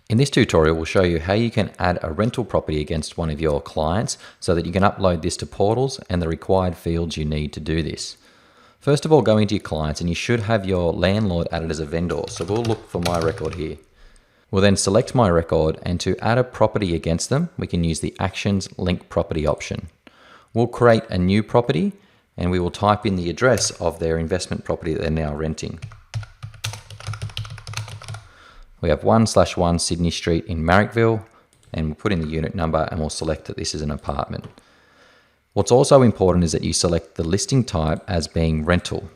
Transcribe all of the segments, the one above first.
In this tutorial, we'll show you how you can add a rental property against one of your clients so that you can upload this to portals and the required fields you need to do this. First of all, go into your clients and you should have your landlord added as a vendor. So we'll look for my record here. We'll then select my record, and to add a property against them, we can use the Actions Link Property option. We'll create a new property and we will type in the address of their investment property that they're now renting. We have 1/1 Sydney Street in Marrickville, and we'll put in the unit number and we'll select that this is an apartment. What's also important is that you select the listing type as being rental.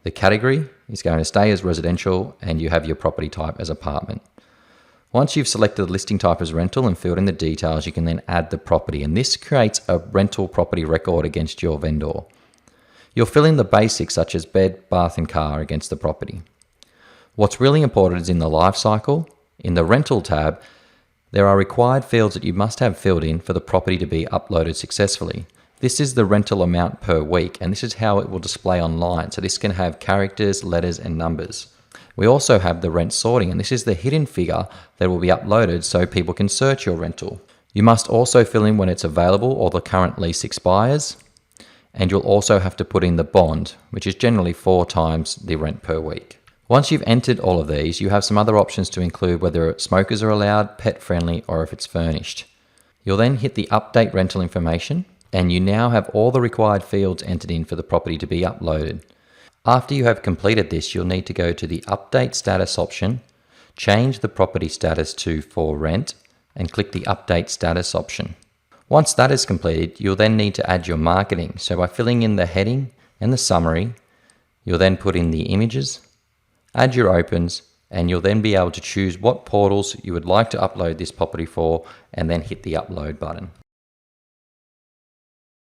The category is going to stay as residential, and you have your property type as apartment. Once you've selected the listing type as rental and filled in the details, you can then add the property, and this creates a rental property record against your vendor. You'll fill in the basics such as bed, bath and car against the property. What's really important is in the life cycle, in the rental tab, there are required fields that you must have filled in for the property to be uploaded successfully. This is the rental amount per week, and this is how it will display online. So this can have characters, letters and numbers. We also have the rent sorting, and this is the hidden figure that will be uploaded so people can search your rental. You must also fill in when it's available or the current lease expires, and you'll also have to put in the bond, which is generally 4 times the rent per week. Once you've entered all of these, you have some other options to include whether smokers are allowed, pet friendly, or if it's furnished. You'll then hit the update rental information, and you now have all the required fields entered in for the property to be uploaded. After you have completed this, you'll need to go to the update status option, change the property status to for rent, and click the update status option. Once that is completed, you'll then need to add your marketing. So by filling in the heading and the summary, you'll then put in the images, add your opens, and you'll then be able to choose what portals you would like to upload this property for, and then hit the upload button.